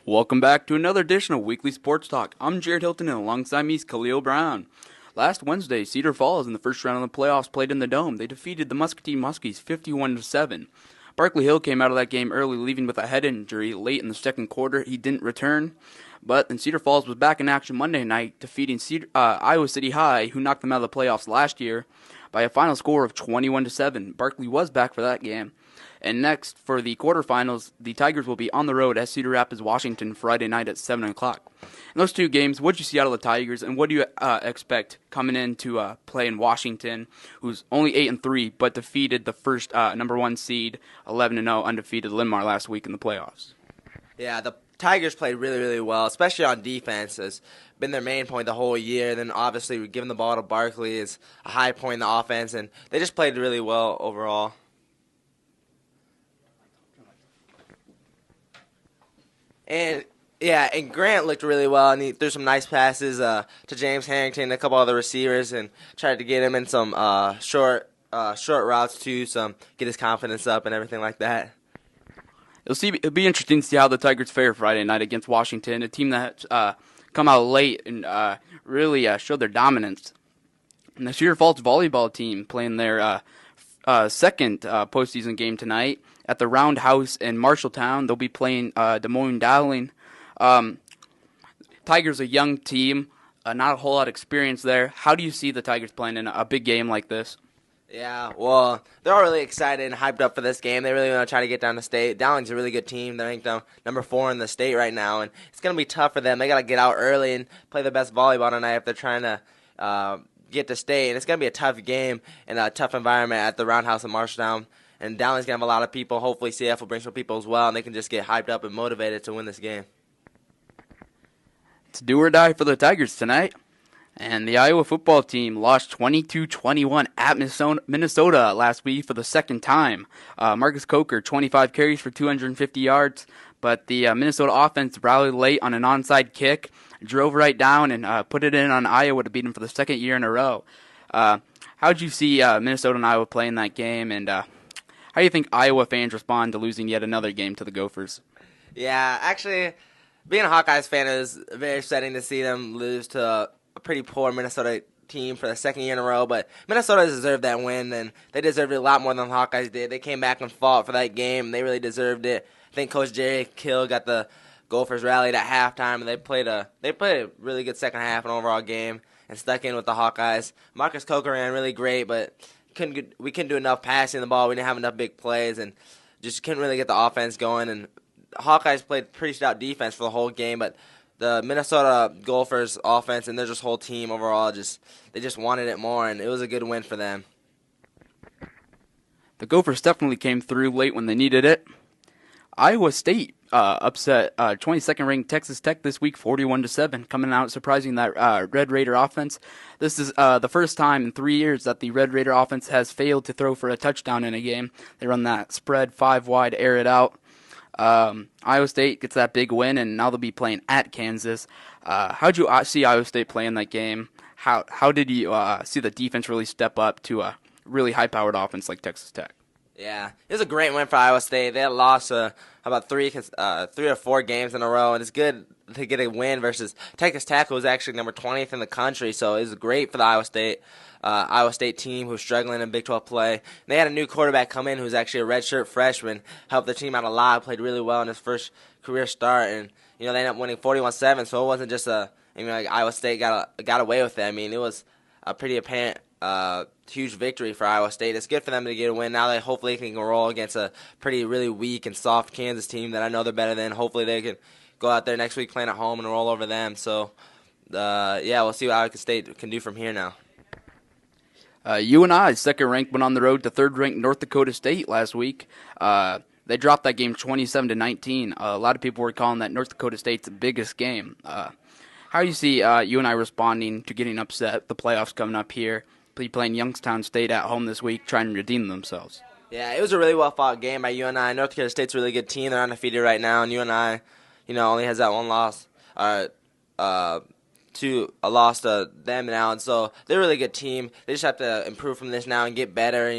Welcome back to another edition of Weekly Sports Talk. I'm Jared Hilton and alongside me is Khalil Brown. Last Wednesday, Cedar Falls in the first round of the playoffs played in the Dome. They defeated the Muscatine Muskies 51-7. Berkeley Hill came out of that game early, leaving with a head injury late in the second quarter. He didn't return, but then Cedar Falls was back in action Monday night, defeating Iowa City High, who knocked them out of the playoffs last year, by a final score of 21-7. Berkeley was back for that game. And next, for the quarterfinals, the Tigers will be on the road at Cedar Rapids, Washington, Friday night at 7 o'clock. In those two games, what did you see out of the Tigers, and what do you expect coming in to play in Washington, who's only 8-3, but defeated the first number one seed, 11-0, undefeated Linn-Mar last week in the playoffs? Yeah, the Tigers played really, really well, especially on defense. It's been their main point the whole year. Then obviously giving the ball to Barkley is a high point in the offense, and they just played really well overall. And Grant looked really well, and he threw some nice passes to James Harrington and a couple other receivers, and tried to get him in some short routes too, get his confidence up and everything like that. It'll be interesting to see how the Tigers fare Friday night against Washington, a team that come out late and really showed their dominance. And the Cedar Falls volleyball team playing their second postseason game tonight at the Roundhouse in Marshalltown. They'll be playing Des Moines Dowling. Tigers a young team, not a whole lot of experience there. How do you see the Tigers playing in a big game like this? Yeah, well, they're all really excited and hyped up for this game. They really want to try to get down to state. Dowling's a really good team. They're ranked number 4 in the state right now, and it's going to be tough for them. They got to get out early and play the best volleyball tonight if they're trying to get to state. And it's going to be a tough game and a tough environment at the Roundhouse in Marshalltown. And Dowling's going to have a lot of people. Hopefully CF will bring some people as well, and they can just get hyped up and motivated to win this game. It's do or die for the Tigers tonight. And the Iowa football team lost 22-21 at Minnesota last week for the second time. Marcus Coker, 25 carries for 250 yards, but the Minnesota offense rallied late on an onside kick, drove right down, and put it in on Iowa to beat them for the second year in a row. How did you see Minnesota and Iowa play in that game, and how do you think Iowa fans respond to losing yet another game to the Gophers? Yeah, actually, being a Hawkeyes fan, it was very upsetting to see them lose to a pretty poor Minnesota team for the second year in a row, but Minnesota deserved that win, and they deserved it a lot more than the Hawkeyes did. They came back and fought for that game, and they really deserved it. I think Coach Jerry Kill got the Gophers rallied at halftime, and they played a really good second half and overall game and stuck in with the Hawkeyes. Marcus Coker ran really great, but we couldn't do enough passing the ball. We didn't have enough big plays, and just couldn't really get the offense going. And the Hawkeyes played pretty stout defense for the whole game, but the Minnesota Gophers offense and their just whole team overall they just wanted it more, and it was a good win for them. The Gophers definitely came through late when they needed it. Iowa State upset 22nd ranked Texas Tech this week 41-7, coming out surprising that Red Raider offense. This is the first time in 3 years that the Red Raider offense has failed to throw for a touchdown in a game. They run that spread 5 wide, air it out. Iowa State gets that big win, and now they'll be playing at Kansas. How'd you see Iowa State play in that game? How did you see the defense really step up to a really high-powered offense like Texas Tech? Yeah, it was a great win for Iowa State. They had lost about 3 or 4 games in a row, and it's good to get a win versus Texas Tech, who was actually number 20th in the country. So it was great for the Iowa State team who was struggling in Big 12 play. And they had a new quarterback come in who's actually a redshirt freshman, helped the team out a lot, played really well in his first career start, and they ended up winning 41-7. So it wasn't just Iowa State got away with it. I mean, it was a pretty apparent huge victory for Iowa State. It's good for them to get a win. Now they hopefully can roll against a really weak and soft Kansas team that I know they're better than. Hopefully they can go out there next week playing at home and roll over them. So, we'll see what Iowa State can do from here now. UNI, second ranked, went on the road to third ranked North Dakota State last week. They dropped that game 27-19. A lot of people were calling that North Dakota State's biggest game. How do you see UNI responding to getting upset? The playoffs coming up here. Playing Youngstown State at home this week, trying to redeem themselves. Yeah, it was a really well-fought game by UNI. North Dakota State's a really good team. They're undefeated right now, and UNI, only has that one loss. to a loss to them now, and so they're a really good team. They just have to improve from this now and get better,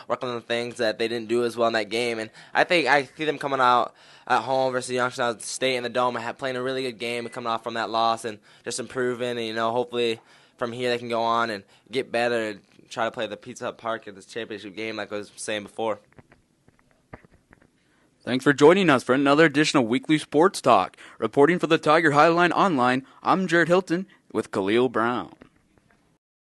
work on the things that they didn't do as well in that game. And I think I see them coming out at home versus Youngstown State in the Dome and playing a really good game and coming off from that loss and just improving. And, hopefully from here they can go on and get better and try to play the Pizza Hut Park at this championship game like I was saying before. Thanks for joining us for another edition of Weekly Sports Talk. Reporting for the Tiger Highline Online, I'm Jared Hilton with Khalil Brown.